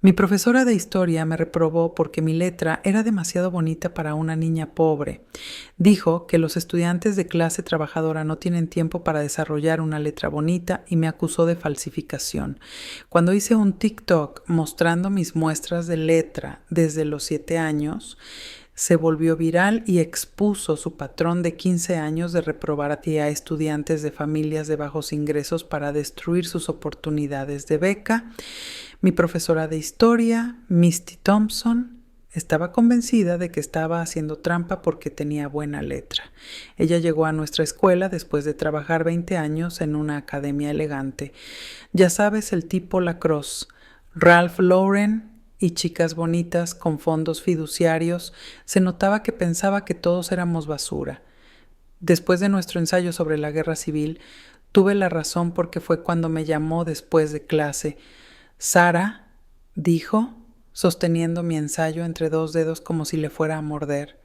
Mi profesora de historia me reprobó porque mi letra era demasiado bonita para una niña pobre. Dijo que los estudiantes de clase trabajadora no tienen tiempo para desarrollar una letra bonita y me acusó de falsificación. Cuando hice un TikTok mostrando mis muestras de letra desde los 7 años, se volvió viral y expuso su patrón de 15 años de reprobar a estudiantes de familias de bajos ingresos para destruir sus oportunidades de beca. Mi profesora de historia, Misty Thompson, estaba convencida de que estaba haciendo trampa porque tenía buena letra. Ella llegó a nuestra escuela después de trabajar 20 años en una academia elegante. Ya sabes, el tipo Lacrosse, Ralph Lauren y chicas bonitas con fondos fiduciarios. Se notaba que pensaba que todos éramos basura. Después de nuestro ensayo sobre la guerra civil, tuve la razón porque fue cuando me llamó después de clase. Sara, dijo, sosteniendo mi ensayo entre dos dedos como si le fuera a morder.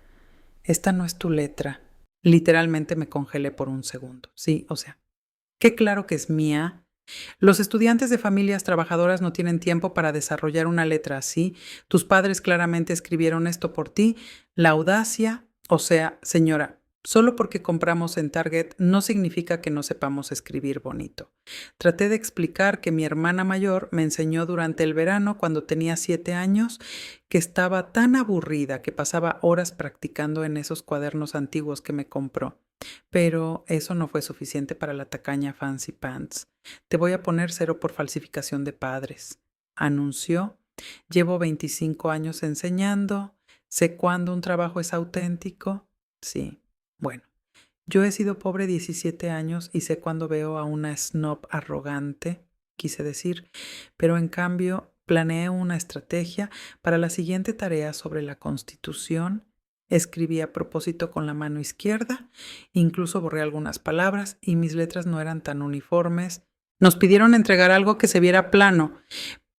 Esta no es tu letra. Literalmente me congelé por un segundo. Sí, o sea, qué claro que es mía. Los estudiantes de familias trabajadoras no tienen tiempo para desarrollar una letra así. Tus padres claramente escribieron esto por ti. La audacia, o sea, señora, solo porque compramos en Target no significa que no sepamos escribir bonito. Traté de explicar que mi hermana mayor me enseñó durante el verano, cuando tenía 7 años, que estaba tan aburrida que pasaba horas practicando en esos cuadernos antiguos que me compró. Pero eso no fue suficiente para la tacaña Fancy Pants. Te voy a poner 0 por falsificación de padres, anunció. Llevo 25 años enseñando. Sé cuándo un trabajo es auténtico. Sí, bueno. Yo he sido pobre 17 años y sé cuándo veo a una snob arrogante, quise decir, pero en cambio planeé una estrategia para la siguiente tarea sobre la Constitución. Escribí a propósito con la mano izquierda, incluso borré algunas palabras y mis letras no eran tan uniformes. Nos pidieron entregar algo que se viera plano,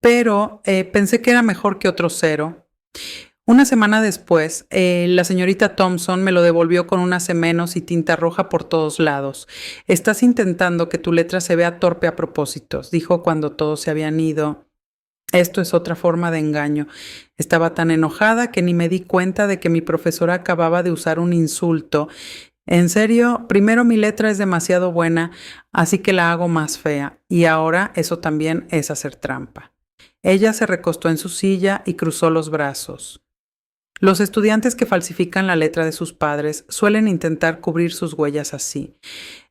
pero pensé que era mejor que otro 0. Una semana después, la señorita Thompson me lo devolvió con una C menos y tinta roja por todos lados. Estás intentando que tu letra se vea torpe a propósitos, dijo cuando todos se habían ido. Esto es otra forma de engaño. Estaba tan enojada que ni me di cuenta de que mi profesora acababa de usar un insulto. En serio, primero mi letra es demasiado buena, así que la hago más fea. Y ahora eso también es hacer trampa. Ella se recostó en su silla y cruzó los brazos. Los estudiantes que falsifican la letra de sus padres suelen intentar cubrir sus huellas así.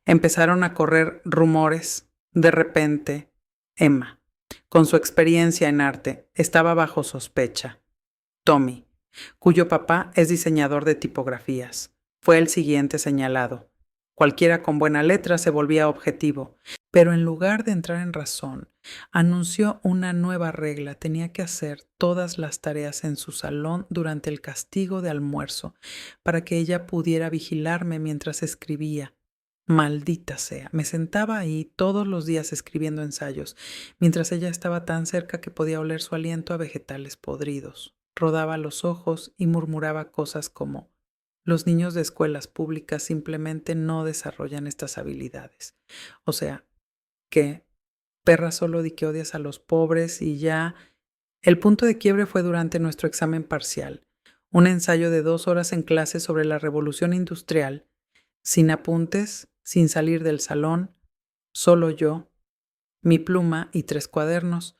Empezaron a correr rumores. De repente, Emma, con su experiencia en arte, estaba bajo sospecha. Tommy, cuyo papá es diseñador de tipografías, fue el siguiente señalado. Cualquiera con buena letra se volvía objetivo, pero en lugar de entrar en razón, anunció una nueva regla: tenía que hacer todas las tareas en su salón durante el castigo de almuerzo, para que ella pudiera vigilarme mientras escribía. Maldita sea, me sentaba ahí todos los días escribiendo ensayos, mientras ella estaba tan cerca que podía oler su aliento a vegetales podridos. Rodaba los ojos y murmuraba cosas como: los niños de escuelas públicas simplemente no desarrollan estas habilidades. O sea, que perra, solo di que odias a los pobres y ya. El punto de quiebre fue durante nuestro examen parcial, un ensayo de 2 horas en clase sobre la revolución industrial, sin apuntes, sin salir del salón, solo yo, mi pluma y 3 cuadernos.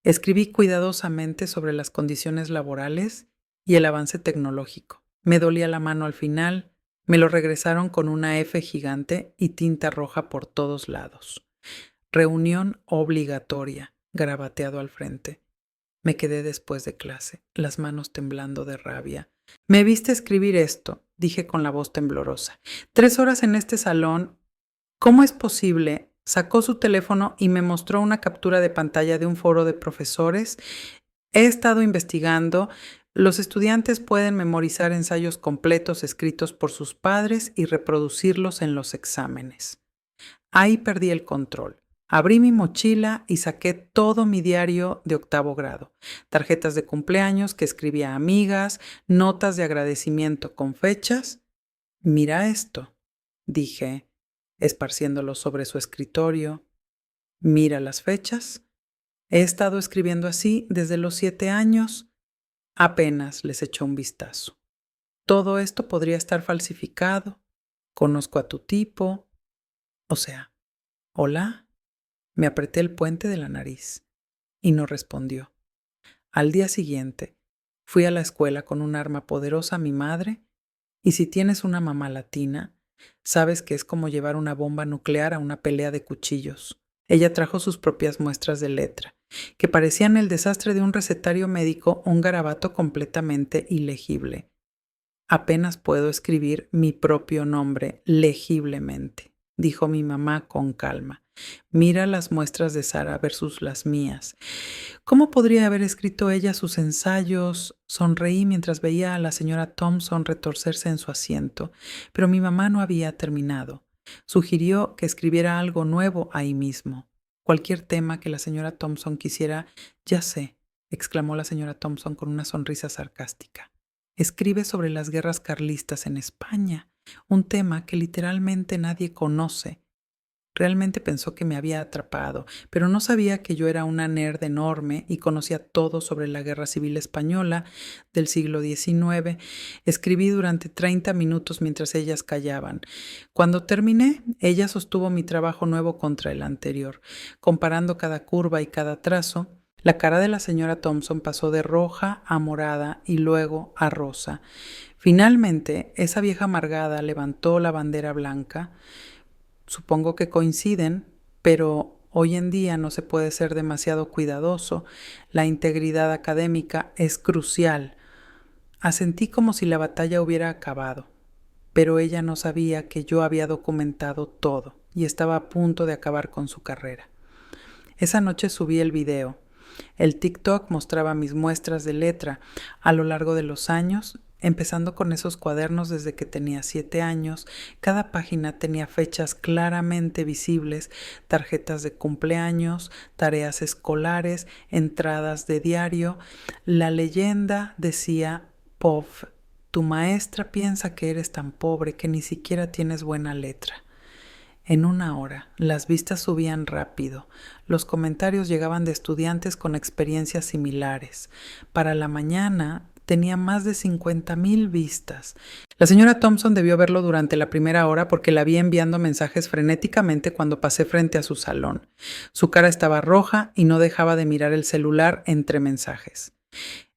Escribí cuidadosamente sobre las condiciones laborales y el avance tecnológico. Me dolía la mano al final, me lo regresaron con una F gigante y tinta roja por todos lados. Reunión obligatoria, garabateado al frente. Me quedé después de clase, las manos temblando de rabia. Me viste escribir esto, dije con la voz temblorosa. 3 horas en este salón. ¿Cómo es posible? Sacó su teléfono y me mostró una captura de pantalla de un foro de profesores. He estado investigando. Los estudiantes pueden memorizar ensayos completos escritos por sus padres y reproducirlos en los exámenes. Ahí perdí el control. Abrí mi mochila y saqué todo mi diario de 8º grado, tarjetas de cumpleaños que escribía a amigas, notas de agradecimiento con fechas. Mira esto, dije, esparciéndolo sobre su escritorio. Mira las fechas. He estado escribiendo así desde los 7 años. Apenas les echó un vistazo. Todo esto podría estar falsificado. Conozco a tu tipo. O sea, hola. Me apreté el puente de la nariz y no respondió. Al día siguiente, fui a la escuela con un arma poderosa a mi madre, y si tienes una mamá latina, sabes que es como llevar una bomba nuclear a una pelea de cuchillos. Ella trajo sus propias muestras de letra, que parecían el desastre de un recetario médico, un garabato completamente ilegible. Apenas puedo escribir mi propio nombre legiblemente, dijo mi mamá con calma. Mira las muestras de Sara versus las mías. ¿Cómo podría haber escrito ella sus ensayos? Sonreí mientras veía a la señora Thompson retorcerse en su asiento, pero mi mamá no había terminado. Sugirió que escribiera algo nuevo ahí mismo. Cualquier tema que la señora Thompson quisiera. Ya sé, exclamó la señora Thompson con una sonrisa sarcástica. Escribe sobre las guerras carlistas en España, un tema que literalmente nadie conoce. Realmente pensó que me había atrapado, pero no sabía que yo era una nerd enorme y conocía todo sobre la Guerra Civil Española del siglo XIX. Escribí durante 30 minutos mientras ellas callaban. Cuando terminé, ella sostuvo mi trabajo nuevo contra el anterior, comparando cada curva y cada trazo. La cara de la señora Thompson pasó de roja a morada y luego a rosa. Finalmente, esa vieja amargada levantó la bandera blanca. Supongo que coinciden, pero hoy en día no se puede ser demasiado cuidadoso. La integridad académica es crucial. Asentí como si la batalla hubiera acabado, pero ella no sabía que yo había documentado todo y estaba a punto de acabar con su carrera. Esa noche subí el video. El TikTok mostraba mis muestras de letra a lo largo de los años, empezando con esos cuadernos desde que tenía 7 años. Cada página tenía fechas claramente visibles, tarjetas de cumpleaños, tareas escolares, entradas de diario. La leyenda decía: Pov, tu maestra piensa que eres tan pobre que ni siquiera tienes buena letra. En una hora, las vistas subían rápido. Los comentarios llegaban de estudiantes con experiencias similares. Para la mañana tenía más de 50,000 vistas. La señora Thompson debió verlo durante la primera hora porque la vi enviando mensajes frenéticamente cuando pasé frente a su salón. Su cara estaba roja y no dejaba de mirar el celular entre mensajes.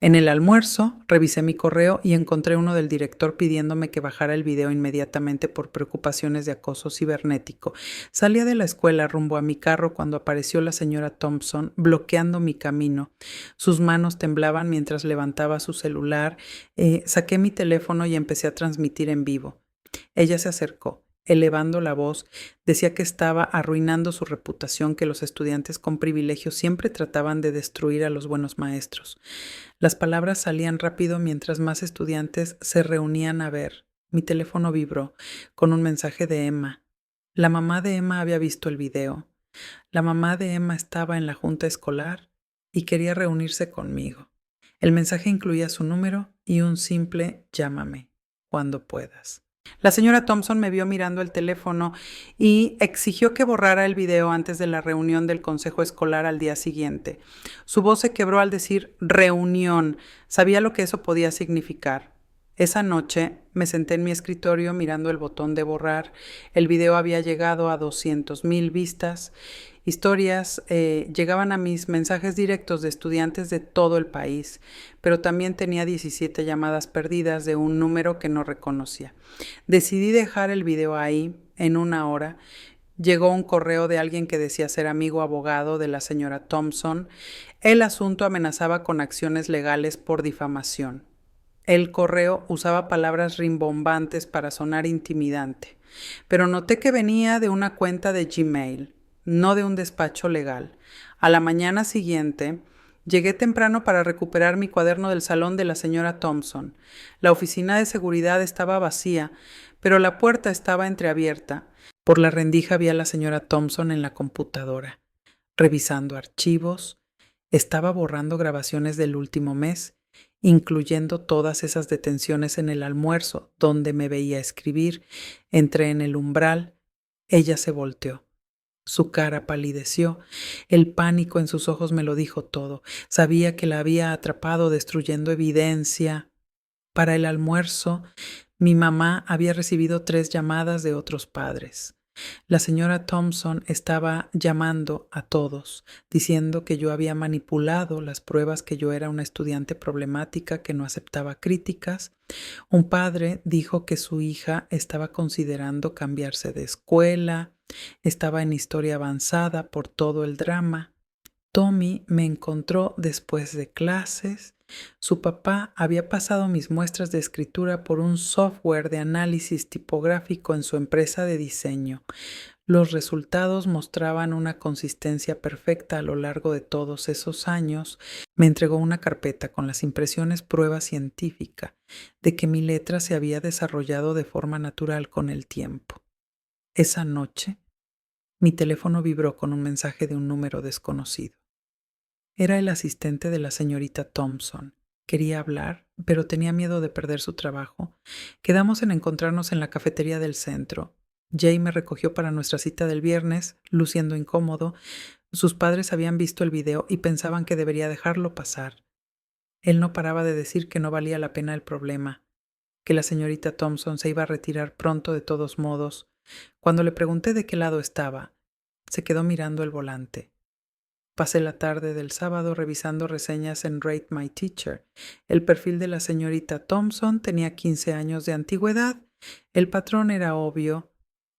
En el almuerzo, revisé mi correo y encontré uno del director pidiéndome que bajara el video inmediatamente por preocupaciones de acoso cibernético. Salía de la escuela rumbo a mi carro cuando apareció la señora Thompson, bloqueando mi camino. Sus manos temblaban mientras levantaba su celular. Saqué mi teléfono y empecé a transmitir en vivo. Ella se acercó. Elevando la voz, decía que estaba arruinando su reputación, que los estudiantes con privilegios siempre trataban de destruir a los buenos maestros. Las palabras salían rápido mientras más estudiantes se reunían a ver. Mi teléfono vibró con un mensaje de Emma. La mamá de Emma había visto el video. La mamá de Emma estaba en la junta escolar y quería reunirse conmigo. El mensaje incluía su número y un simple llámame cuando puedas. La señora Thompson me vio mirando el teléfono y exigió que borrara el video antes de la reunión del consejo escolar al día siguiente. Su voz se quebró al decir reunión. Sabía lo que eso podía significar. Esa noche me senté en mi escritorio mirando el botón de borrar. El video había llegado a 200,000 vistas. Historias llegaban a mis mensajes directos de estudiantes de todo el país, pero también tenía 17 llamadas perdidas de un número que no reconocía. Decidí dejar el video ahí. En una hora llegó un correo de alguien que decía ser amigo abogado de la señora Thompson. El asunto amenazaba con acciones legales por difamación. El correo usaba palabras rimbombantes para sonar intimidante, pero noté que venía de una cuenta de Gmail, no de un despacho legal. A la mañana siguiente, llegué temprano para recuperar mi cuaderno del salón de la señora Thompson. La oficina de seguridad estaba vacía, pero la puerta estaba entreabierta. Por la rendija vi a la señora Thompson en la computadora, revisando archivos. Estaba borrando grabaciones del último mes, incluyendo todas esas detenciones en el almuerzo donde me veía escribir. Entré en el umbral. Ella se volteó. Su cara palideció. El pánico en sus ojos me lo dijo todo. Sabía que la había atrapado destruyendo evidencia. Para el almuerzo, mi mamá había recibido 3 llamadas de otros padres. La señora Thompson estaba llamando a todos, diciendo que yo había manipulado las pruebas, que yo era una estudiante problemática que no aceptaba críticas. Un padre dijo que su hija estaba considerando cambiarse de escuela, estaba en historia avanzada por todo el drama. Tommy me encontró después de clases. Su papá había pasado mis muestras de escritura por un software de análisis tipográfico en su empresa de diseño. Los resultados mostraban una consistencia perfecta a lo largo de todos esos años. Me entregó una carpeta con las impresiones prueba científica de que mi letra se había desarrollado de forma natural con el tiempo. Esa noche, mi teléfono vibró con un mensaje de un número desconocido. Era el asistente de la señorita Thompson. Quería hablar, pero tenía miedo de perder su trabajo. Quedamos en encontrarnos en la cafetería del centro. Jay me recogió para nuestra cita del viernes, luciendo incómodo. Sus padres habían visto el video y pensaban que debería dejarlo pasar. Él no paraba de decir que no valía la pena el problema, que la señorita Thompson se iba a retirar pronto de todos modos. Cuando le pregunté de qué lado estaba, se quedó mirando el volante. Pasé la tarde del sábado revisando reseñas en Rate My Teacher. El perfil de la señorita Thompson tenía 15 años de antigüedad. El patrón era obvio.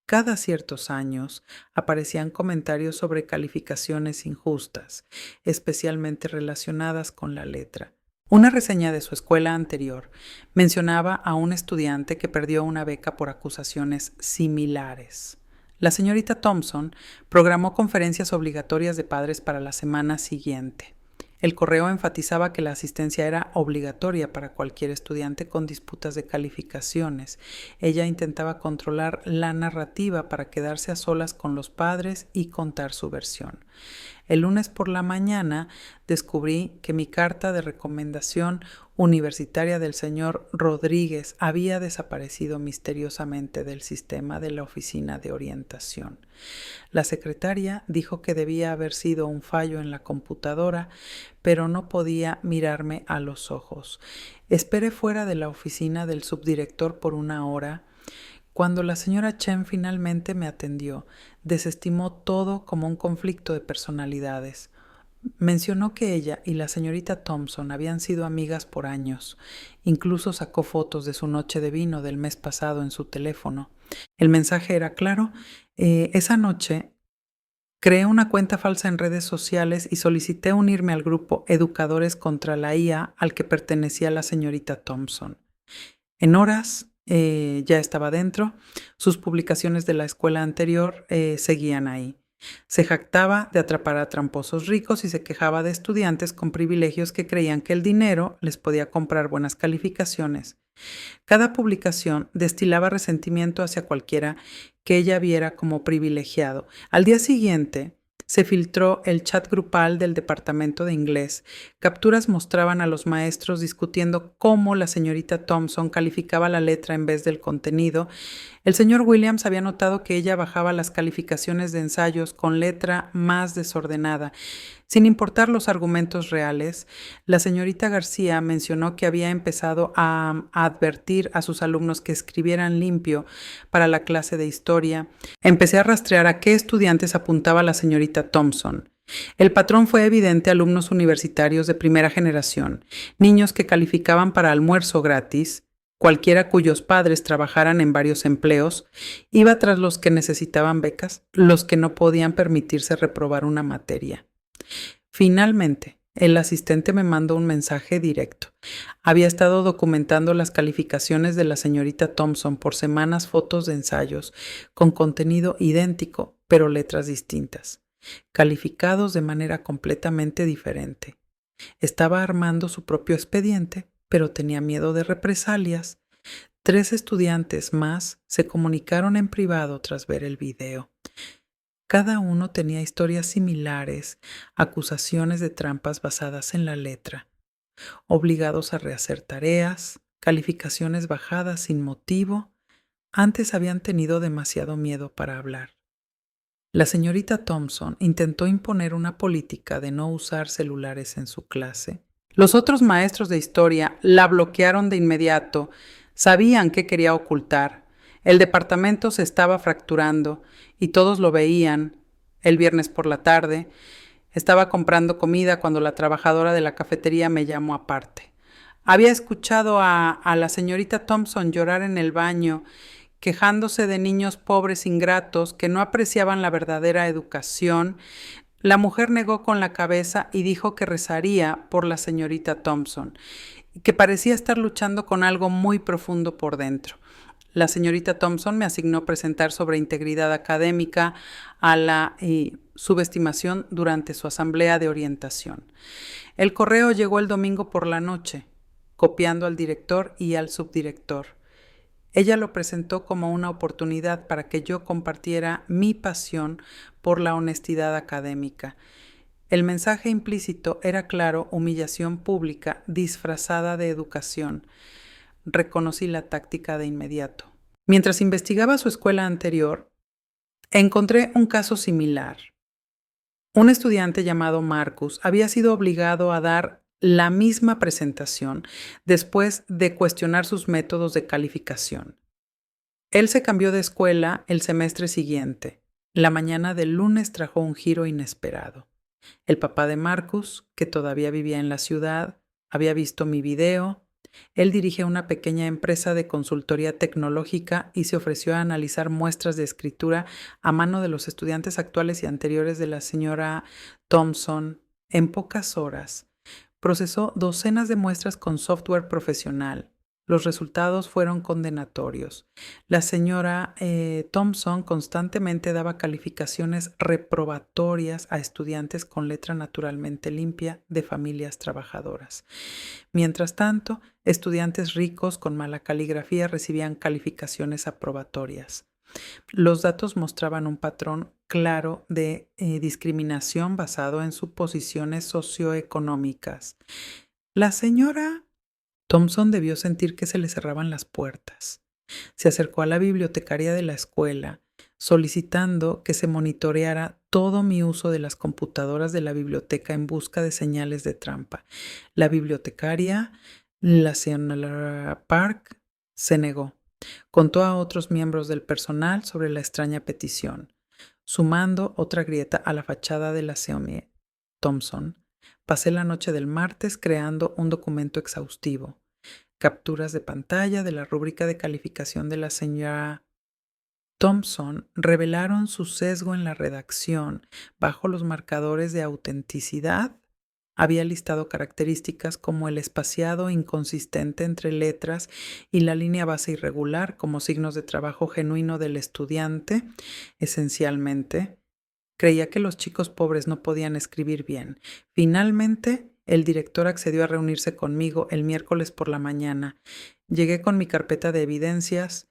Cada ciertos años aparecían comentarios sobre calificaciones injustas, especialmente relacionadas con la letra. Una reseña de su escuela anterior mencionaba a un estudiante que perdió una beca por acusaciones similares. La señorita Thompson programó conferencias obligatorias de padres para la semana siguiente. El correo enfatizaba que la asistencia era obligatoria para cualquier estudiante con disputas de calificaciones. Ella intentaba controlar la narrativa para quedarse a solas con los padres y contar su versión. El lunes por la mañana descubrí que mi carta de recomendación universitaria del señor Rodríguez había desaparecido misteriosamente del sistema de la oficina de orientación. La secretaria dijo que debía haber sido un fallo en la computadora, pero no podía mirarme a los ojos. Esperé fuera de la oficina del subdirector por 1 hora. Cuando la señora Chen finalmente me atendió, desestimó todo como un conflicto de personalidades. Mencionó que ella y la señorita Thompson habían sido amigas por años. Incluso sacó fotos de su noche de vino del mes pasado en su teléfono. El mensaje era claro. Esa noche creé una cuenta falsa en redes sociales y solicité unirme al grupo Educadores contra la IA al que pertenecía la señorita Thompson. En horas ya estaba dentro. Sus publicaciones de la escuela anterior seguían ahí. Se jactaba de atrapar a tramposos ricos y se quejaba de estudiantes con privilegios que creían que el dinero les podía comprar buenas calificaciones. Cada publicación destilaba resentimiento hacia cualquiera que ella viera como privilegiado. Al día siguiente, se filtró el chat grupal del departamento de inglés. Capturas mostraban a los maestros discutiendo cómo la señorita Thompson calificaba la letra en vez del contenido. El señor Williams había notado que ella bajaba las calificaciones de ensayos con letra más desordenada. Sin importar los argumentos reales, la señorita García mencionó que había empezado a advertir a sus alumnos que escribieran limpio para la clase de historia. Empecé a rastrear a qué estudiantes apuntaba la señorita Thompson. El patrón fue evidente: alumnos universitarios de primera generación, niños que calificaban para almuerzo gratis, cualquiera cuyos padres trabajaran en varios empleos, iba tras los que necesitaban becas, los que no podían permitirse reprobar una materia. Finalmente, el asistente me mandó un mensaje directo. Había estado documentando las calificaciones de la señorita Thompson por semanas, fotos de ensayos, con contenido idéntico, pero letras distintas, calificados de manera completamente diferente. Estaba armando su propio expediente, pero tenía miedo de represalias. 3 estudiantes más se comunicaron en privado tras ver el video. Cada uno tenía historias similares, acusaciones de trampas basadas en la letra, obligados a rehacer tareas, calificaciones bajadas sin motivo. Antes habían tenido demasiado miedo para hablar. La señorita Thompson intentó imponer una política de no usar celulares en su clase. Los otros maestros de historia la bloquearon de inmediato. Sabían qué quería ocultar. El departamento se estaba fracturando y todos lo veían. El viernes por la tarde estaba comprando comida cuando la trabajadora de la cafetería me llamó aparte. Había escuchado a la señorita Thompson llorar en el baño, quejándose de niños pobres ingratos que no apreciaban la verdadera educación. La mujer negó con la cabeza y dijo que rezaría por la señorita Thompson, que parecía estar luchando con algo muy profundo por dentro. La señorita Thompson me asignó presentar sobre integridad académica a la subestimación durante su asamblea de orientación. El correo llegó el domingo por la noche, copiando al director y al subdirector. Ella lo presentó como una oportunidad para que yo compartiera mi pasión por la honestidad académica. El mensaje implícito era claro: humillación pública disfrazada de educación. Reconocí la táctica de inmediato. Mientras investigaba su escuela anterior, encontré un caso similar. Un estudiante llamado Marcus había sido obligado a dar la misma presentación después de cuestionar sus métodos de calificación. Él se cambió de escuela el semestre siguiente. La mañana del lunes trajo un giro inesperado. El papá de Marcus, que todavía vivía en la ciudad, había visto mi video. Él dirige una pequeña empresa de consultoría tecnológica y se ofreció a analizar muestras de escritura a mano de los estudiantes actuales y anteriores de la señora Thompson. En pocas horas, procesó docenas de muestras con software profesional. Los resultados fueron condenatorios. La señora Thompson constantemente daba calificaciones reprobatorias a estudiantes con letra naturalmente limpia de familias trabajadoras. Mientras tanto, estudiantes ricos con mala caligrafía recibían calificaciones aprobatorias. Los datos mostraban un patrón claro de discriminación basado en suposiciones socioeconómicas. La señora Thompson debió sentir que se le cerraban las puertas. Se acercó a la bibliotecaria de la escuela, solicitando que se monitoreara todo mi uso de las computadoras de la biblioteca en busca de señales de trampa. La bibliotecaria, la señora Park, se negó. Contó a otros miembros del personal sobre la extraña petición, sumando otra grieta a la fachada de la señora Thompson. Pasé la noche del martes creando un documento exhaustivo. Capturas de pantalla de la rúbrica de calificación de la señora Thompson revelaron su sesgo en la redacción. Bajo los marcadores de autenticidad, había listado características como el espaciado inconsistente entre letras y la línea base irregular como signos de trabajo genuino del estudiante. Esencialmente, creía que los chicos pobres no podían escribir bien. Finalmente, el director accedió a reunirse conmigo el miércoles por la mañana. Llegué con mi carpeta de evidencias,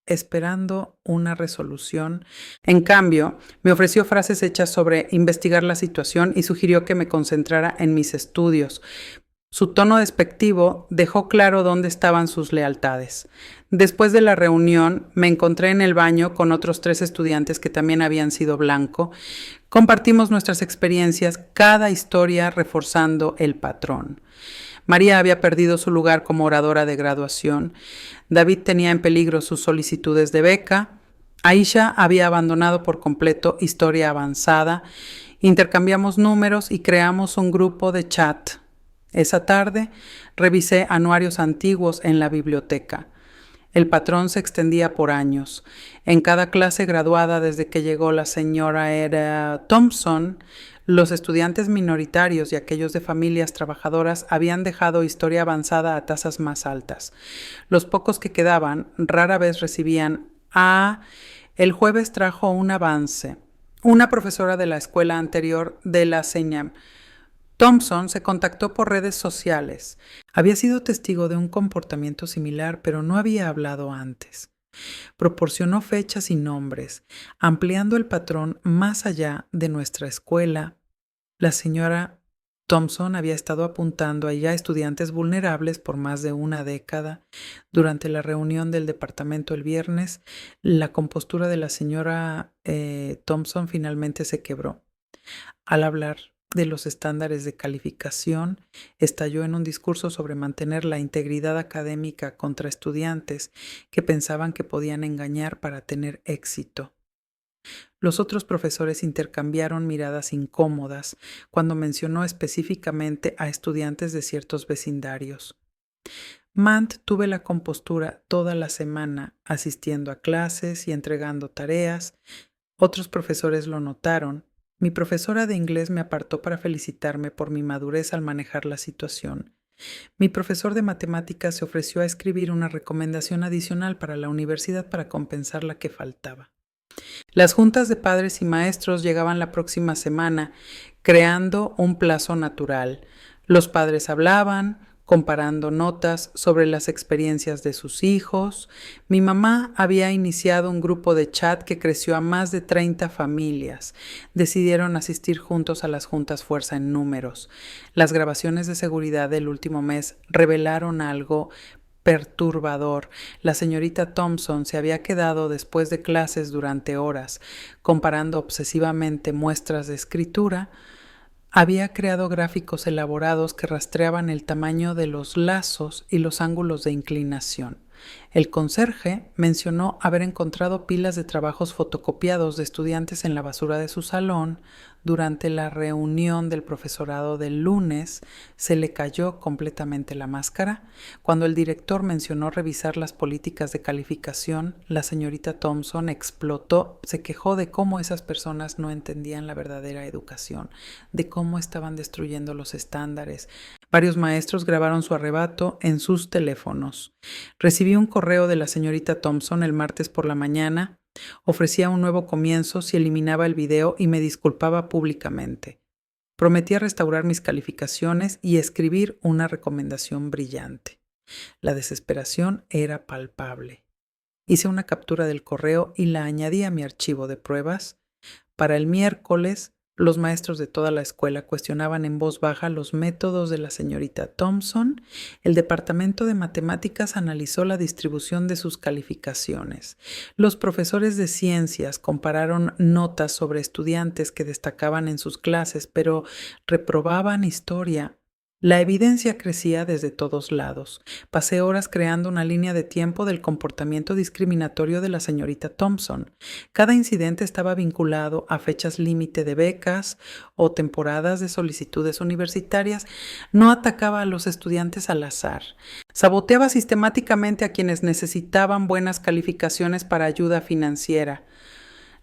esperando una resolución. En cambio, me ofreció frases hechas sobre investigar la situación y sugirió que me concentrara en mis estudios. Su tono despectivo dejó claro dónde estaban sus lealtades. Después de la reunión, me encontré en el baño con otros 3 estudiantes que también habían sido blanco. Compartimos nuestras experiencias, cada historia reforzando el patrón. María había perdido su lugar como oradora de graduación. David tenía en peligro sus solicitudes de beca. Aisha había abandonado por completo historia avanzada. Intercambiamos números y creamos un grupo de chat. Esa tarde revisé anuarios antiguos en la biblioteca. El patrón se extendía por años. En cada clase graduada desde que llegó la señora Thompson, los estudiantes minoritarios y aquellos de familias trabajadoras habían dejado historia avanzada a tasas más altas. Los pocos que quedaban rara vez recibían el jueves trajo un avance. Una profesora de la escuela anterior de la señora Thompson se contactó por redes sociales. Había sido testigo de un comportamiento similar, pero no había hablado antes. Proporcionó fechas y nombres, ampliando el patrón más allá de nuestra escuela. La señora Thompson había estado apuntando a ya estudiantes vulnerables por más de una década. Durante la reunión del departamento el viernes, la compostura de la señora Thompson finalmente se quebró. Al hablar de los estándares de calificación, estalló en un discurso sobre mantener la integridad académica contra estudiantes que pensaban que podían engañar para tener éxito. Los otros profesores intercambiaron miradas incómodas cuando mencionó específicamente a estudiantes de ciertos vecindarios. Mantuve la compostura toda la semana, asistiendo a clases y entregando tareas. Otros profesores lo notaron. Mi profesora de inglés me apartó para felicitarme por mi madurez al manejar la situación. Mi profesor de matemáticas se ofreció a escribir una recomendación adicional para la universidad para compensar la que faltaba. Las juntas de padres y maestros llegaban la próxima semana, creando un plazo natural. Los padres hablaban, comparando notas sobre las experiencias de sus hijos. Mi mamá había iniciado un grupo de chat que creció a más de 30 familias. Decidieron asistir juntos a las juntas fuerza en números. Las grabaciones de seguridad del último mes revelaron algo perturbador. La señorita Thompson se había quedado después de clases durante horas, comparando obsesivamente muestras de escritura. Había creado gráficos elaborados que rastreaban el tamaño de los lazos y los ángulos de inclinación. El conserje mencionó haber encontrado pilas de trabajos fotocopiados de estudiantes en la basura de su salón. Durante la reunión del profesorado del lunes, se le cayó completamente la máscara. Cuando el director mencionó revisar las políticas de calificación, la señorita Thompson explotó, se quejó de cómo esas personas no entendían la verdadera educación, de cómo estaban destruyendo los estándares. Varios maestros grabaron su arrebato en sus teléfonos. Recibí un correo de la señorita Thompson el martes por la mañana. Ofrecía un nuevo comienzo si eliminaba el video y me disculpaba públicamente. Prometía restaurar mis calificaciones y escribir una recomendación brillante. La desesperación era palpable. Hice una captura del correo y la añadí a mi archivo de pruebas. Para el miércoles, los maestros de toda la escuela cuestionaban en voz baja los métodos de la señorita Thompson. El departamento de matemáticas analizó la distribución de sus calificaciones. Los profesores de ciencias compararon notas sobre estudiantes que destacaban en sus clases, pero reprobaban historia. La evidencia crecía desde todos lados. Pasé horas creando una línea de tiempo del comportamiento discriminatorio de la señorita Thompson. Cada incidente estaba vinculado a fechas límite de becas o temporadas de solicitudes universitarias. No atacaba a los estudiantes al azar. Saboteaba sistemáticamente a quienes necesitaban buenas calificaciones para ayuda financiera.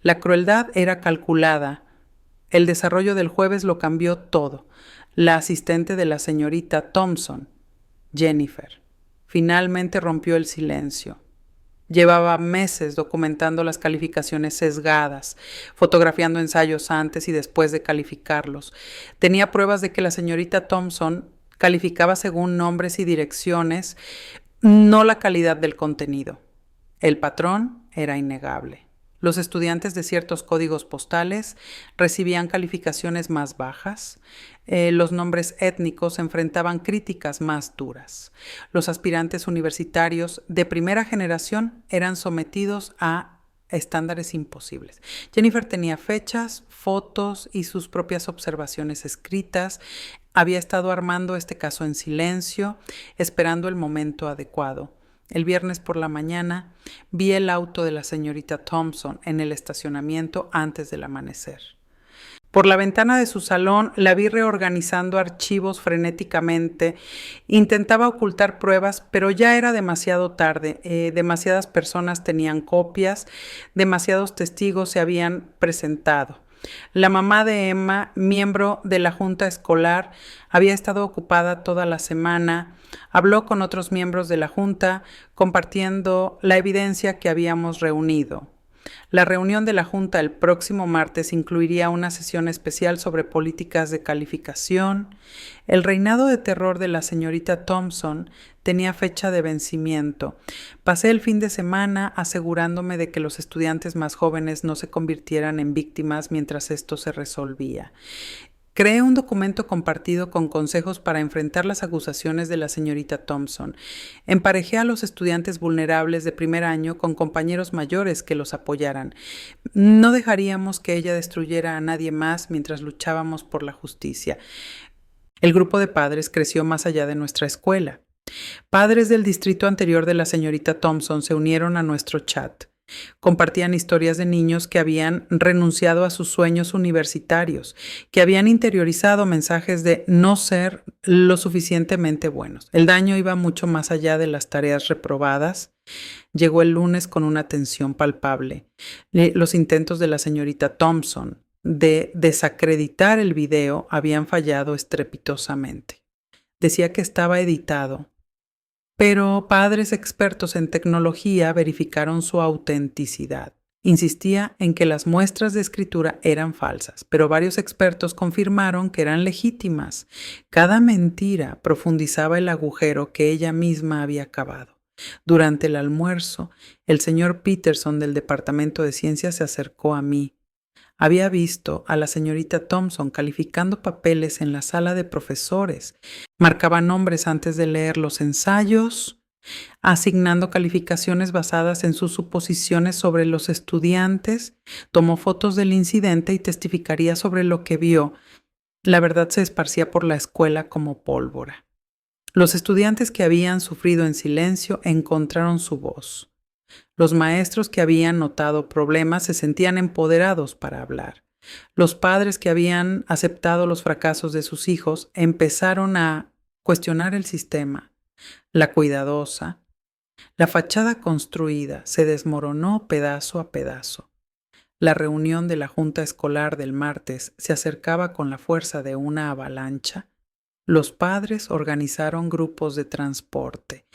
La crueldad era calculada. El desarrollo del jueves lo cambió todo. La asistente de la señorita Thompson, Jennifer, finalmente rompió el silencio. Llevaba meses documentando las calificaciones sesgadas, fotografiando ensayos antes y después de calificarlos. Tenía pruebas de que la señorita Thompson calificaba según nombres y direcciones, no la calidad del contenido. El patrón era innegable. Los estudiantes de ciertos códigos postales recibían calificaciones más bajas. Los nombres étnicos enfrentaban críticas más duras. Los aspirantes universitarios de primera generación eran sometidos a estándares imposibles. Jennifer tenía fechas, fotos y sus propias observaciones escritas. Había estado armando este caso en silencio, esperando el momento adecuado. El viernes por la mañana vi el auto de la señorita Thompson en el estacionamiento antes del amanecer. Por la ventana de su salón la vi reorganizando archivos frenéticamente. Intentaba ocultar pruebas, pero ya era demasiado tarde. Demasiadas personas tenían copias, demasiados testigos se habían presentado. La mamá de Emma, miembro de la junta escolar, había estado ocupada toda la semana. Habló con otros miembros de la junta, compartiendo la evidencia que habíamos reunido. La reunión de la junta el próximo martes incluiría una sesión especial sobre políticas de calificación. El reinado de terror de la señorita Thompson tenía fecha de vencimiento. Pasé el fin de semana asegurándome de que los estudiantes más jóvenes no se convirtieran en víctimas mientras esto se resolvía. Creé un documento compartido con consejos para enfrentar las acusaciones de la señorita Thompson. Emparejé a los estudiantes vulnerables de primer año con compañeros mayores que los apoyaran. No dejaríamos que ella destruyera a nadie más mientras luchábamos por la justicia. El grupo de padres creció más allá de nuestra escuela. Padres del distrito anterior de la señorita Thompson se unieron a nuestro chat. Compartían historias de niños que habían renunciado a sus sueños universitarios, que habían interiorizado mensajes de no ser lo suficientemente buenos. El daño iba mucho más allá de las tareas reprobadas. Llegó el lunes con una tensión palpable. Los intentos de la señorita Thompson de desacreditar el video habían fallado estrepitosamente. Decía que estaba editado, pero padres expertos en tecnología verificaron su autenticidad. Insistía en que las muestras de escritura eran falsas, pero varios expertos confirmaron que eran legítimas. Cada mentira profundizaba el agujero que ella misma había cavado. Durante el almuerzo, el señor Peterson del Departamento de Ciencias se acercó a mí. Había visto a la señorita Thompson calificando papeles en la sala de profesores. Marcaba nombres antes de leer los ensayos, asignando calificaciones basadas en sus suposiciones sobre los estudiantes. Tomó fotos del incidente y testificaría sobre lo que vio. La verdad se esparcía por la escuela como pólvora. Los estudiantes que habían sufrido en silencio encontraron su voz. Los maestros que habían notado problemas se sentían empoderados para hablar. Los padres que habían aceptado los fracasos de sus hijos empezaron a cuestionar el sistema. La cuidadosa, la fachada construida se desmoronó pedazo a pedazo. La reunión de la junta escolar del martes se acercaba con la fuerza de una avalancha. Los padres organizaron grupos de transporte.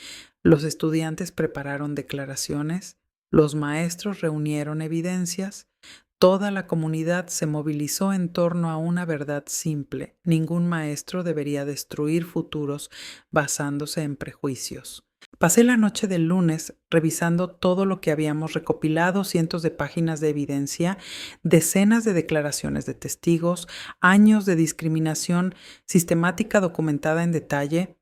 Los estudiantes prepararon declaraciones. Los maestros reunieron evidencias. Toda la comunidad se movilizó en torno a una verdad simple. Ningún maestro debería destruir futuros basándose en prejuicios. Pasé la noche del lunes revisando todo lo que habíamos recopilado, cientos de páginas de evidencia, decenas de declaraciones de testigos, años de discriminación sistemática documentada en detalle.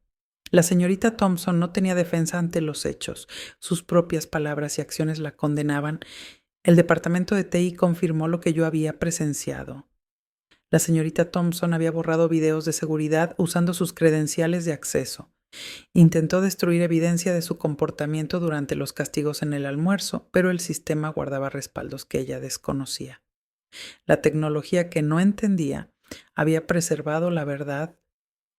La señorita Thompson no tenía defensa ante los hechos. Sus propias palabras y acciones la condenaban. El departamento de TI confirmó lo que yo había presenciado. La señorita Thompson había borrado videos de seguridad usando sus credenciales de acceso. Intentó destruir evidencia de su comportamiento durante los castigos en el almuerzo, pero el sistema guardaba respaldos que ella desconocía. La tecnología que no entendía había preservado la verdad.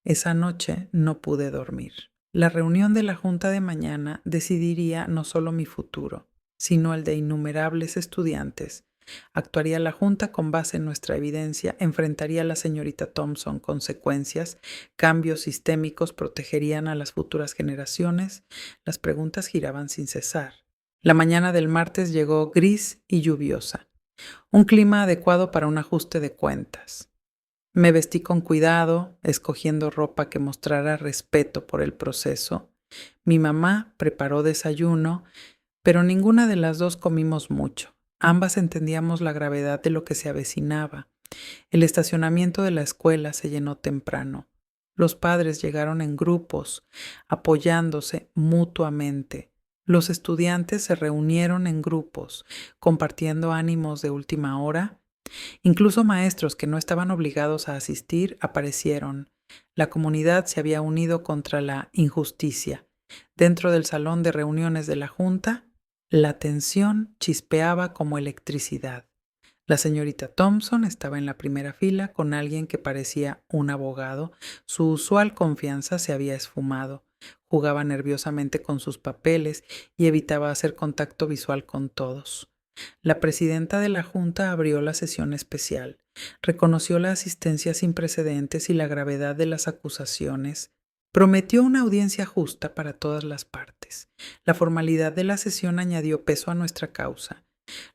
Esa noche no pude dormir. La reunión de la junta de mañana decidiría no solo mi futuro, sino el de innumerables estudiantes. Actuaría la junta con base en nuestra evidencia, enfrentaría a la señorita Thompson consecuencias, cambios sistémicos protegerían a las futuras generaciones. Las preguntas giraban sin cesar. La mañana del martes llegó gris y lluviosa, un clima adecuado para un ajuste de cuentas. Me vestí con cuidado, escogiendo ropa que mostrara respeto por el proceso. Mi mamá preparó desayuno, pero ninguna de las dos comimos mucho. Ambas entendíamos la gravedad de lo que se avecinaba. El estacionamiento de la escuela se llenó temprano. Los padres llegaron en grupos, apoyándose mutuamente. Los estudiantes se reunieron en grupos, compartiendo ánimos de última hora. Incluso maestros que no estaban obligados a asistir aparecieron. La comunidad se había unido contra la injusticia. Dentro del salón de reuniones de la junta, la tensión chispeaba como electricidad. La señorita Thompson estaba en la primera fila con alguien que parecía un abogado. Su usual confianza se había esfumado. Jugaba nerviosamente con sus papeles y evitaba hacer contacto visual con todos. La presidenta de la junta abrió la sesión especial. Reconoció la asistencia sin precedentes y la gravedad de las acusaciones. Prometió una audiencia justa para todas las partes. La formalidad de la sesión añadió peso a nuestra causa.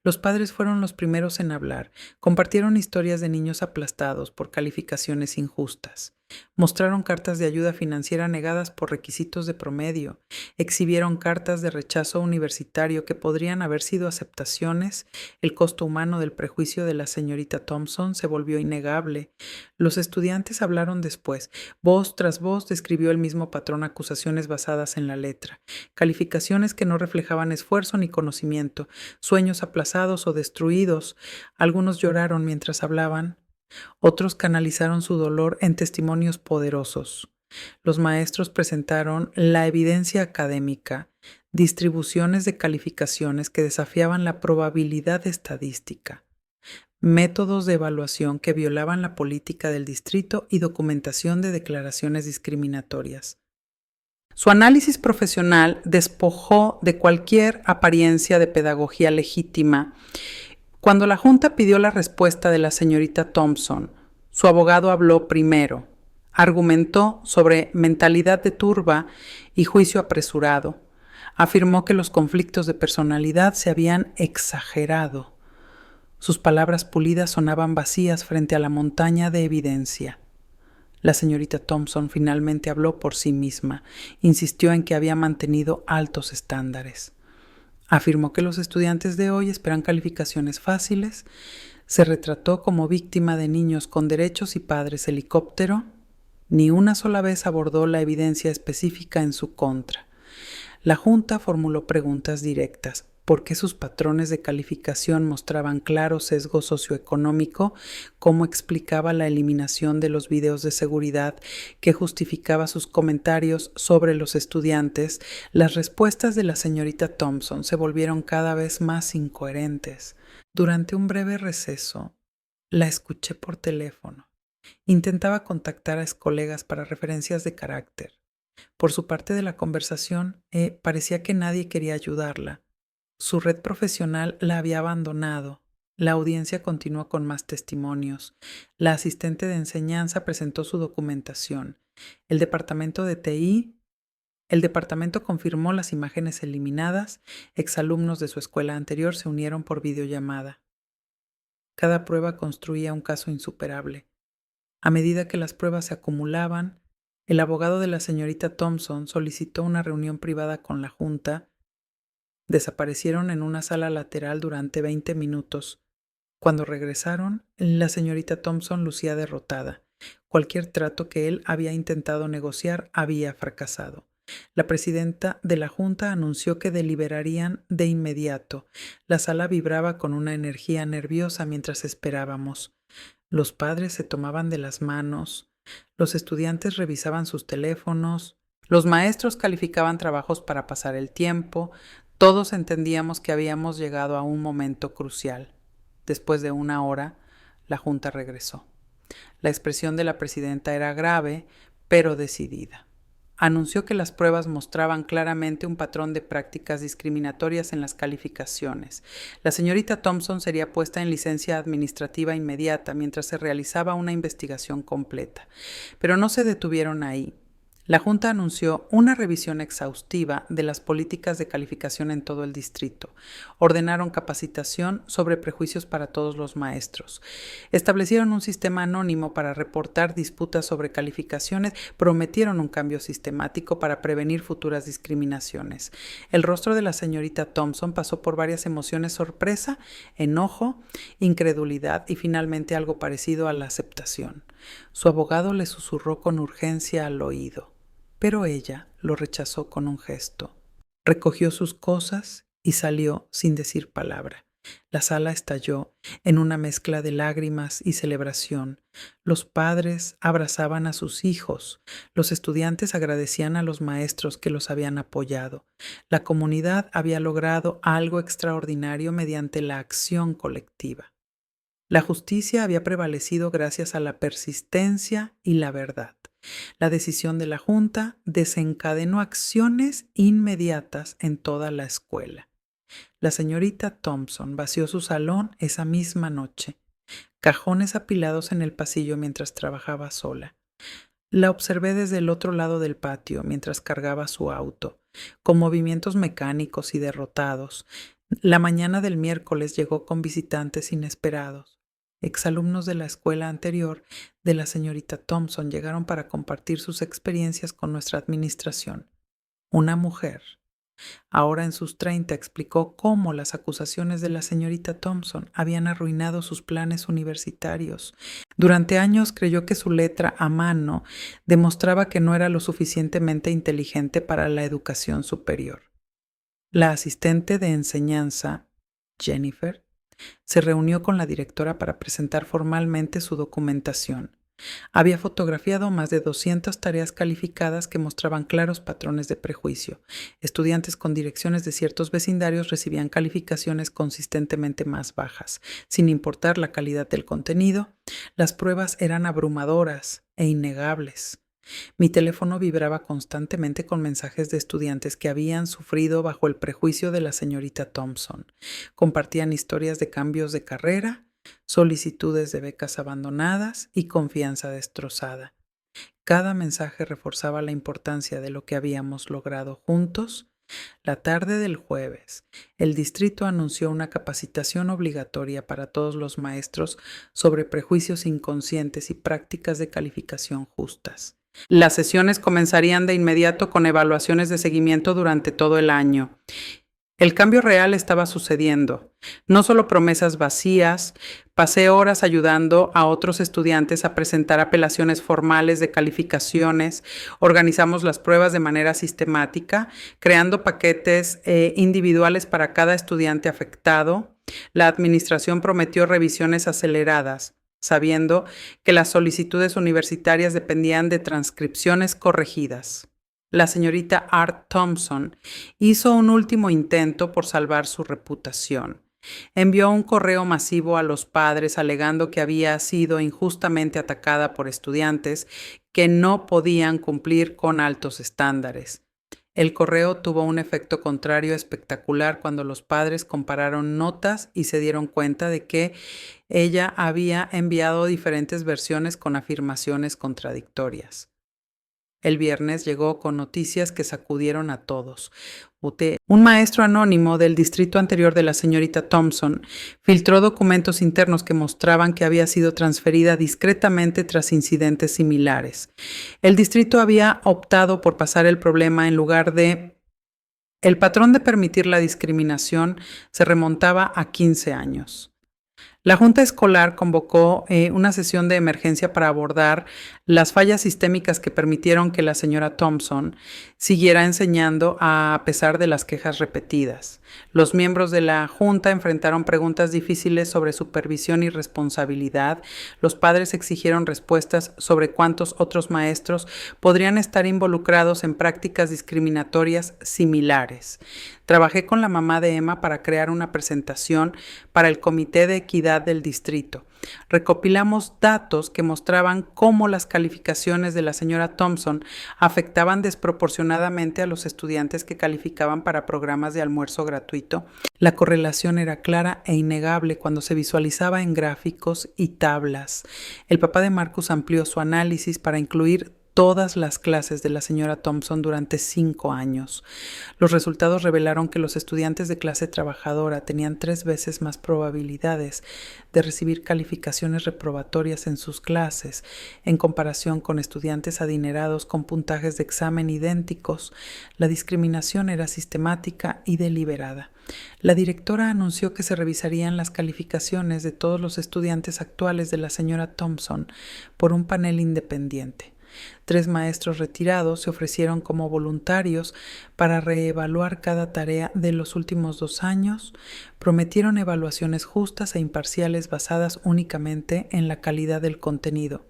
Los padres fueron los primeros en hablar. Compartieron historias de niños aplastados por calificaciones injustas. Mostraron cartas de ayuda financiera negadas por requisitos de promedio. Exhibieron cartas de rechazo universitario que podrían haber sido aceptaciones. El costo humano del prejuicio de la señorita Thompson se volvió innegable. Los estudiantes hablaron después. Voz tras voz describió el mismo patrón acusaciones basadas en la letra. Calificaciones que no reflejaban esfuerzo ni conocimiento. Sueños aplazados o destruidos. Algunos lloraron mientras hablaban. Otros canalizaron su dolor en testimonios poderosos. Los maestros presentaron la evidencia académica, distribuciones de calificaciones que desafiaban la probabilidad estadística, métodos de evaluación que violaban la política del distrito y documentación de declaraciones discriminatorias. Su análisis profesional despojó de cualquier apariencia de pedagogía legítima. Cuando la Junta pidió la respuesta de la señorita Thompson, su abogado habló primero. Argumentó sobre mentalidad de turba y juicio apresurado. Afirmó que los conflictos de personalidad se habían exagerado. Sus palabras pulidas sonaban vacías frente a la montaña de evidencia. La señorita Thompson finalmente habló por sí misma. Insistió en que había mantenido altos estándares. Afirmó que los estudiantes de hoy esperan calificaciones fáciles. Se retrató como víctima de niños con derechos y padres helicóptero. Ni una sola vez abordó la evidencia específica en su contra. La Junta formuló preguntas directas. ¿Por qué sus patrones de calificación mostraban claro sesgo socioeconómico? ¿Cómo explicaba la eliminación de los videos de seguridad que justificaba sus comentarios sobre los estudiantes? Las respuestas de la señorita Thompson se volvieron cada vez más incoherentes. Durante un breve receso, la escuché por teléfono. Intentaba contactar a colegas para referencias de carácter. Por su parte de la conversación, parecía que nadie quería ayudarla. Su red profesional la había abandonado. La audiencia continuó con más testimonios. La asistente de enseñanza presentó su documentación. El departamento confirmó las imágenes eliminadas. Exalumnos de su escuela anterior se unieron por videollamada. Cada prueba construía un caso insuperable. A medida que las pruebas se acumulaban, el abogado de la señorita Thompson solicitó una reunión privada con la Junta. Desaparecieron en una sala lateral durante 20 minutos. Cuando regresaron, la señorita Thompson lucía derrotada. Cualquier trato que él había intentado negociar había fracasado. La presidenta de la Junta anunció que deliberarían de inmediato. La sala vibraba con una energía nerviosa mientras esperábamos. Los padres se tomaban de las manos. Los estudiantes revisaban sus teléfonos. Los maestros calificaban trabajos para pasar el tiempo. Todos entendíamos que habíamos llegado a un momento crucial. Después de una hora, la Junta regresó. La expresión de la presidenta era grave, pero decidida. Anunció que las pruebas mostraban claramente un patrón de prácticas discriminatorias en las calificaciones. La señorita Thompson sería puesta en licencia administrativa inmediata mientras se realizaba una investigación completa. Pero no se detuvieron ahí. La Junta anunció una revisión exhaustiva de las políticas de calificación en todo el distrito. Ordenaron capacitación sobre prejuicios para todos los maestros. Establecieron un sistema anónimo para reportar disputas sobre calificaciones. Prometieron un cambio sistemático para prevenir futuras discriminaciones. El rostro de la señorita Thompson pasó por varias emociones: sorpresa, enojo, incredulidad y finalmente algo parecido a la aceptación. Su abogado le susurró con urgencia al oído, pero ella lo rechazó con un gesto. Recogió sus cosas y salió sin decir palabra. La sala estalló en una mezcla de lágrimas y celebración. Los padres abrazaban a sus hijos. Los estudiantes agradecían a los maestros que los habían apoyado. La comunidad había logrado algo extraordinario mediante la acción colectiva. La justicia había prevalecido gracias a la persistencia y la verdad. La decisión de la Junta desencadenó acciones inmediatas en toda la escuela. La señorita Thompson vació su salón esa misma noche. Cajones apilados en el pasillo mientras trabajaba sola. La observé desde el otro lado del patio mientras cargaba su auto, con movimientos mecánicos y derrotados. La mañana del miércoles llegó con visitantes inesperados. Exalumnos de la escuela anterior de la señorita Thompson llegaron para compartir sus experiencias con nuestra administración. Una mujer, ahora en sus 30, explicó cómo las acusaciones de la señorita Thompson habían arruinado sus planes universitarios. Durante años creyó que su letra a mano demostraba que no era lo suficientemente inteligente para la educación superior. La asistente de enseñanza, Jennifer, se reunió con la directora para presentar formalmente su documentación. Había fotografiado más de 200 tareas calificadas que mostraban claros patrones de prejuicio. Estudiantes con direcciones de ciertos vecindarios recibían calificaciones consistentemente más bajas. Sin importar la calidad del contenido, las pruebas eran abrumadoras e innegables. Mi teléfono vibraba constantemente con mensajes de estudiantes que habían sufrido bajo el prejuicio de la señorita Thompson. Compartían historias de cambios de carrera, solicitudes de becas abandonadas y confianza destrozada. Cada mensaje reforzaba la importancia de lo que habíamos logrado juntos. La tarde del jueves, el distrito anunció una capacitación obligatoria para todos los maestros sobre prejuicios inconscientes y prácticas de calificación justas. Las sesiones comenzarían de inmediato con evaluaciones de seguimiento durante todo el año. El cambio real estaba sucediendo. No solo promesas vacías, pasé horas ayudando a otros estudiantes a presentar apelaciones formales de calificaciones, organizamos las pruebas de manera sistemática, creando paquetes individuales para cada estudiante afectado. La administración prometió revisiones aceleradas, sabiendo que las solicitudes universitarias dependían de transcripciones corregidas. La señorita Art Thompson hizo un último intento por salvar su reputación. Envió un correo masivo a los padres alegando que había sido injustamente atacada por estudiantes que no podían cumplir con altos estándares. El correo tuvo un efecto contrario espectacular cuando los padres compararon notas y se dieron cuenta de que ella había enviado diferentes versiones con afirmaciones contradictorias. El viernes llegó con noticias que sacudieron a todos. Un maestro anónimo del distrito anterior de la señorita Thompson filtró documentos internos que mostraban que había sido transferida discretamente tras incidentes similares. El distrito había optado por pasar el problema en lugar de... El patrón de permitir la discriminación se remontaba a 15 años. La Junta Escolar convocó una sesión de emergencia para abordar las fallas sistémicas que permitieron que la señora Thompson siguiera enseñando a pesar de las quejas repetidas. Los miembros de la Junta enfrentaron preguntas difíciles sobre supervisión y responsabilidad. Los padres exigieron respuestas sobre cuántos otros maestros podrían estar involucrados en prácticas discriminatorias similares. Trabajé con la mamá de Emma para crear una presentación para el Comité de Equidad del distrito. Recopilamos datos que mostraban cómo las calificaciones de la señora Thompson afectaban desproporcionadamente a los estudiantes que calificaban para programas de almuerzo gratuito. La correlación era clara e innegable cuando se visualizaba en gráficos y tablas. El papá de Marcus amplió su análisis para incluir todas las clases de la señora Thompson durante 5 años. Los resultados revelaron que los estudiantes de clase trabajadora tenían 3 veces más probabilidades de recibir calificaciones reprobatorias en sus clases en comparación con estudiantes adinerados con puntajes de examen idénticos. La discriminación era sistemática y deliberada. La directora anunció que se revisarían las calificaciones de todos los estudiantes actuales de la señora Thompson por un panel independiente. 3 maestros retirados se ofrecieron como voluntarios para reevaluar cada tarea de los últimos 2 años. Prometieron evaluaciones justas e imparciales basadas únicamente en la calidad del contenido.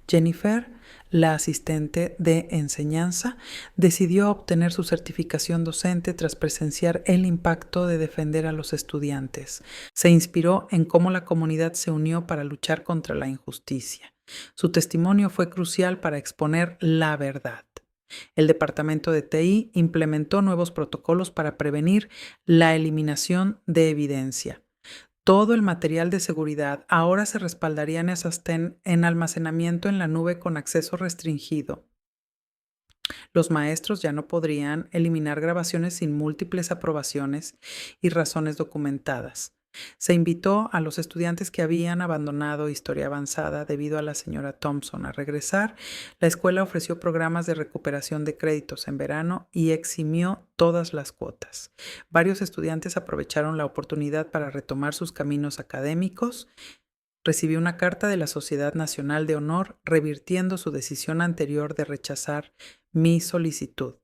Jennifer, la asistente de enseñanza, decidió obtener su certificación docente tras presenciar el impacto de defender a los estudiantes. Se inspiró en cómo la comunidad se unió para luchar contra la injusticia. Su testimonio fue crucial para exponer la verdad. El departamento de TI implementó nuevos protocolos para prevenir la eliminación de evidencia. Todo el material de seguridad ahora se respaldaría en almacenamiento en la nube con acceso restringido. Los maestros ya no podrían eliminar grabaciones sin múltiples aprobaciones y razones documentadas. Se invitó a los estudiantes que habían abandonado historia avanzada debido a la señora Thompson a regresar. La escuela ofreció programas de recuperación de créditos en verano y eximió todas las cuotas. Varios estudiantes aprovecharon la oportunidad para retomar sus caminos académicos. Recibí una carta de la Sociedad Nacional de Honor revirtiendo su decisión anterior de rechazar mi solicitud.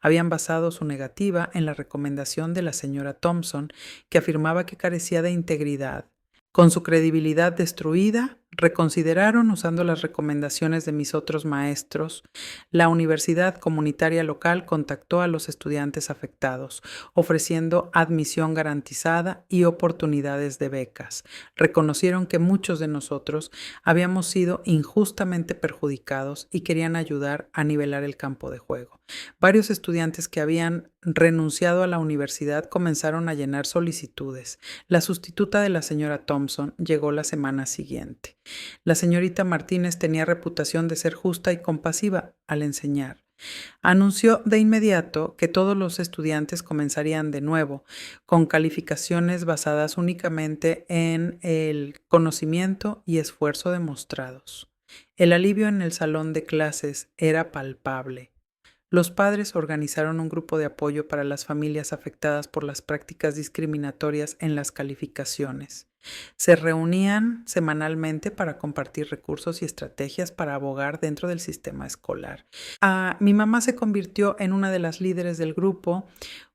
Habían basado su negativa en la recomendación de la señora Thompson, que afirmaba que carecía de integridad. Con su credibilidad destruida, reconsideraron, usando las recomendaciones de mis otros maestros. La universidad comunitaria local contactó a los estudiantes afectados, ofreciendo admisión garantizada y oportunidades de becas. Reconocieron que muchos de nosotros habíamos sido injustamente perjudicados y querían ayudar a nivelar el campo de juego. Varios estudiantes que habían renunciado a la universidad comenzaron a llenar solicitudes. La sustituta de la señora Thompson llegó la semana siguiente. La señorita Martínez tenía reputación de ser justa y compasiva al enseñar. Anunció de inmediato que todos los estudiantes comenzarían de nuevo, con calificaciones basadas únicamente en el conocimiento y esfuerzo demostrados. El alivio en el salón de clases era palpable. Los padres organizaron un grupo de apoyo para las familias afectadas por las prácticas discriminatorias en las calificaciones. Se reunían semanalmente para compartir recursos y estrategias para abogar dentro del sistema escolar. Mi mamá se convirtió en una de las líderes del grupo,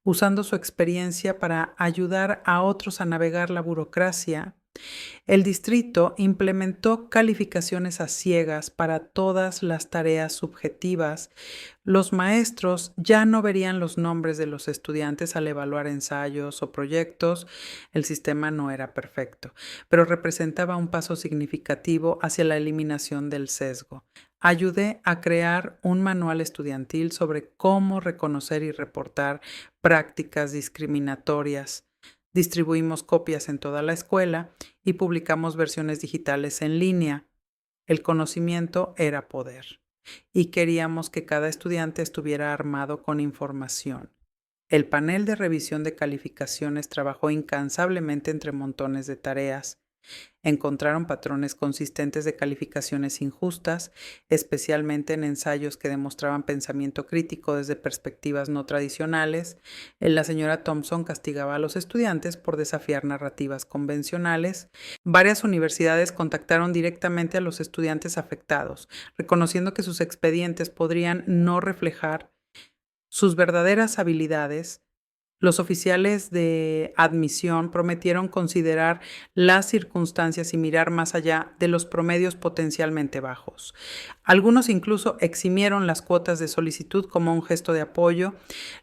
usando su experiencia para ayudar a otros a navegar la burocracia. El distrito implementó calificaciones a ciegas para todas las tareas subjetivas. Los maestros ya no verían los nombres de los estudiantes al evaluar ensayos o proyectos. El sistema no era perfecto, pero representaba un paso significativo hacia la eliminación del sesgo. Ayudé a crear un manual estudiantil sobre cómo reconocer y reportar prácticas discriminatorias. Distribuimos copias en toda la escuela y publicamos versiones digitales en línea. El conocimiento era poder y queríamos que cada estudiante estuviera armado con información. El panel de revisión de calificaciones trabajó incansablemente entre montones de tareas. Encontraron patrones consistentes de calificaciones injustas, especialmente en ensayos que demostraban pensamiento crítico desde perspectivas no tradicionales. La señora Thompson castigaba a los estudiantes por desafiar narrativas convencionales. Varias universidades contactaron directamente a los estudiantes afectados, reconociendo que sus expedientes podrían no reflejar sus verdaderas habilidades. Los oficiales de admisión prometieron considerar las circunstancias y mirar más allá de los promedios potencialmente bajos. Algunos incluso eximieron las cuotas de solicitud como un gesto de apoyo.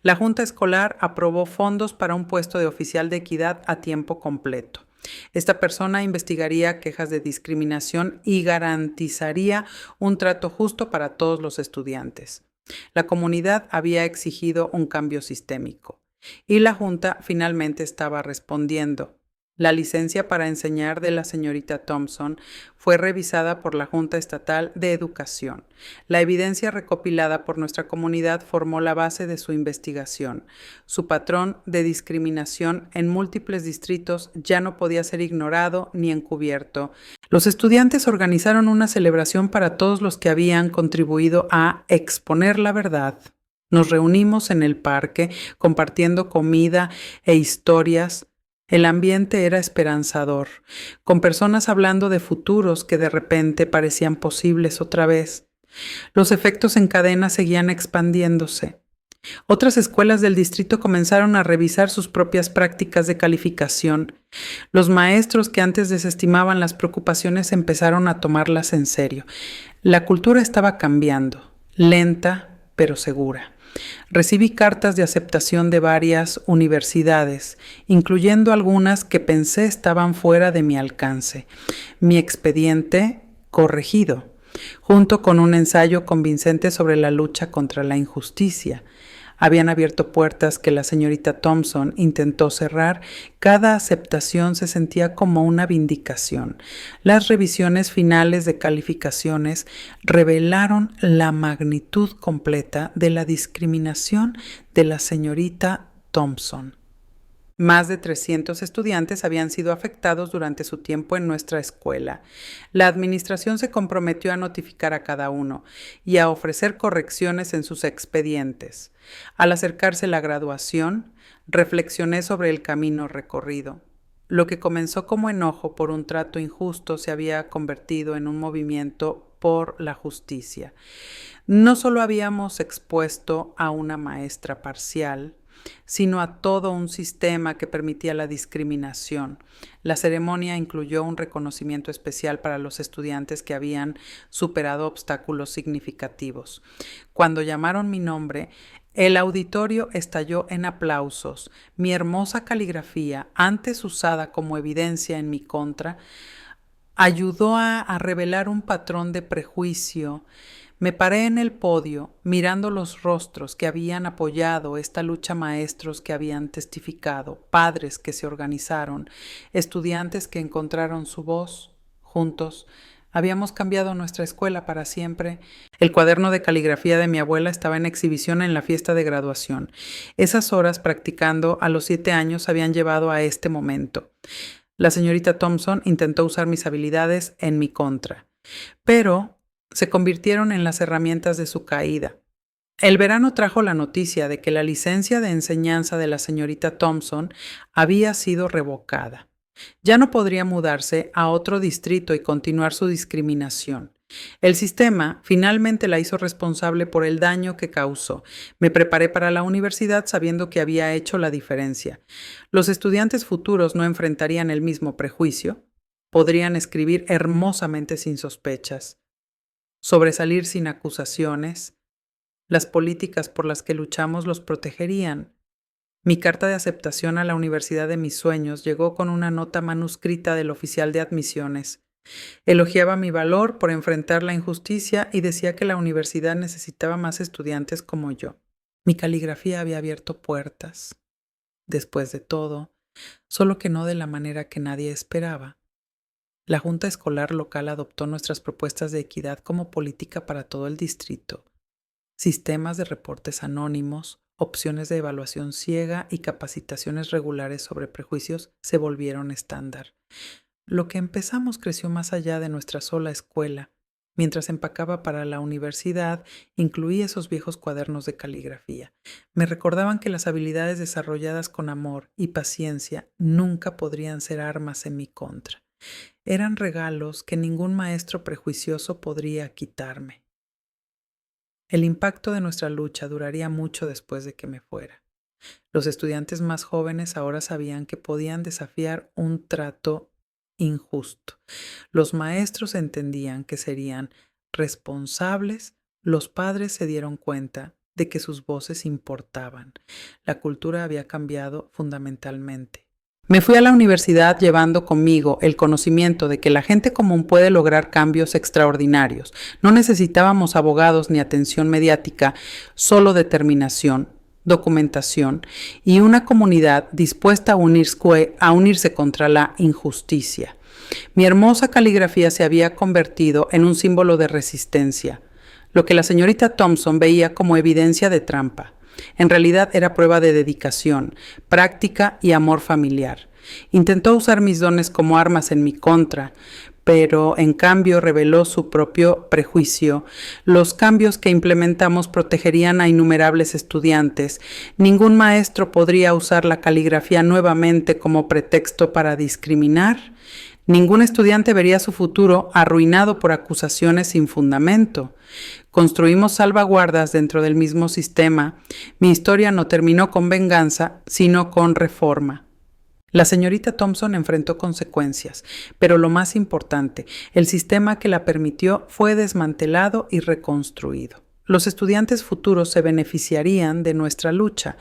La Junta Escolar aprobó fondos para un puesto de oficial de equidad a tiempo completo. Esta persona investigaría quejas de discriminación y garantizaría un trato justo para todos los estudiantes. La comunidad había exigido un cambio sistémico. Y la Junta finalmente estaba respondiendo. La licencia para enseñar de la señorita Thompson fue revisada por la Junta Estatal de Educación. La evidencia recopilada por nuestra comunidad formó la base de su investigación. Su patrón de discriminación en múltiples distritos ya no podía ser ignorado ni encubierto. Los estudiantes organizaron una celebración para todos los que habían contribuido a exponer la verdad. Nos reunimos en el parque, compartiendo comida e historias. El ambiente era esperanzador, con personas hablando de futuros que de repente parecían posibles otra vez. Los efectos en cadena seguían expandiéndose. Otras escuelas del distrito comenzaron a revisar sus propias prácticas de calificación. Los maestros que antes desestimaban las preocupaciones empezaron a tomarlas en serio. La cultura estaba cambiando, lenta pero segura. Recibí cartas de aceptación de varias universidades, incluyendo algunas que pensé estaban fuera de mi alcance. Mi expediente corregido, junto con un ensayo convincente sobre la lucha contra la injusticia. Habían abierto puertas que la señorita Thompson intentó cerrar. Cada aceptación se sentía como una vindicación. Las revisiones finales de calificaciones revelaron la magnitud completa de la discriminación de la señorita Thompson. Más de 300 estudiantes habían sido afectados durante su tiempo en nuestra escuela. La administración se comprometió a notificar a cada uno y a ofrecer correcciones en sus expedientes. Al acercarse la graduación, reflexioné sobre el camino recorrido. Lo que comenzó como enojo por un trato injusto se había convertido en un movimiento por la justicia. No solo habíamos expuesto a una maestra parcial, sino a todo un sistema que permitía la discriminación. La ceremonia incluyó un reconocimiento especial para los estudiantes que habían superado obstáculos significativos. Cuando llamaron mi nombre, el auditorio estalló en aplausos. Mi hermosa caligrafía, antes usada como evidencia en mi contra, ayudó a revelar un patrón de prejuicio. Me paré en el podio, mirando los rostros que habían apoyado esta lucha, maestros que habían testificado, padres que se organizaron, estudiantes que encontraron su voz. Juntos, habíamos cambiado nuestra escuela para siempre. El cuaderno de caligrafía de mi abuela estaba en exhibición en la fiesta de graduación. Esas horas practicando a los 7 años habían llevado a este momento. La señorita Thompson intentó usar mis habilidades en mi contra, pero se convirtieron en las herramientas de su caída. El verano trajo la noticia de que la licencia de enseñanza de la señorita Thompson había sido revocada. Ya no podría mudarse a otro distrito y continuar su discriminación. El sistema finalmente la hizo responsable por el daño que causó. Me preparé para la universidad sabiendo que había hecho la diferencia. Los estudiantes futuros no enfrentarían el mismo prejuicio. Podrían escribir hermosamente sin sospechas, sobresalir sin acusaciones. Las políticas por las que luchamos los protegerían. Mi carta de aceptación a la universidad de mis sueños llegó con una nota manuscrita del oficial de admisiones. Elogiaba mi valor por enfrentar la injusticia y decía que la universidad necesitaba más estudiantes como yo. Mi caligrafía había abierto puertas. Después de todo, solo que no de la manera que nadie esperaba. La Junta Escolar Local adoptó nuestras propuestas de equidad como política para todo el distrito. Sistemas de reportes anónimos, opciones de evaluación ciega y capacitaciones regulares sobre prejuicios se volvieron estándar. Lo que empezamos creció más allá de nuestra sola escuela. Mientras empacaba para la universidad, incluí esos viejos cuadernos de caligrafía. Me recordaban que las habilidades desarrolladas con amor y paciencia nunca podrían ser armas en mi contra. Eran regalos que ningún maestro prejuicioso podría quitarme. El impacto de nuestra lucha duraría mucho después de que me fuera. Los estudiantes más jóvenes ahora sabían que podían desafiar un trato injusto. Los maestros entendían que serían responsables. Los padres se dieron cuenta de que sus voces importaban. La cultura había cambiado fundamentalmente. Me fui a la universidad llevando conmigo el conocimiento de que la gente común puede lograr cambios extraordinarios. No necesitábamos abogados ni atención mediática, solo determinación, documentación y una comunidad dispuesta a unirse contra la injusticia. Mi hermosa caligrafía se había convertido en un símbolo de resistencia, lo que la señorita Thompson veía como evidencia de trampa. En realidad era prueba de dedicación, práctica y amor familiar. Intentó usar mis dones como armas en mi contra, pero en cambio reveló su propio prejuicio. Los cambios que implementamos protegerían a innumerables estudiantes. Ningún maestro podría usar la caligrafía nuevamente como pretexto para discriminar. Ningún estudiante vería su futuro arruinado por acusaciones sin fundamento. Construimos salvaguardas dentro del mismo sistema. Mi historia no terminó con venganza, sino con reforma. La señorita Thompson enfrentó consecuencias, pero lo más importante, el sistema que la permitió fue desmantelado y reconstruido. Los estudiantes futuros se beneficiarían de nuestra lucha,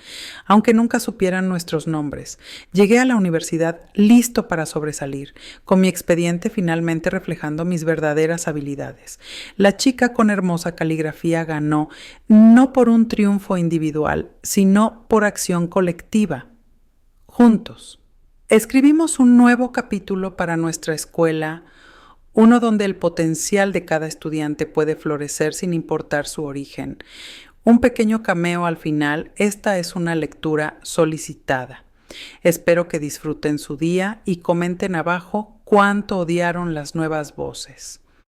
aunque nunca supieran nuestros nombres. Llegué a la universidad listo para sobresalir, con mi expediente finalmente reflejando mis verdaderas habilidades. La chica con hermosa caligrafía ganó, no por un triunfo individual, sino por acción colectiva. Juntos. Escribimos un nuevo capítulo para nuestra escuela, uno donde el potencial de cada estudiante puede florecer sin importar su origen. Un pequeño cameo al final. Esta es una lectura solicitada. Espero que disfruten su día y comenten abajo cuánto odiaron las nuevas voces.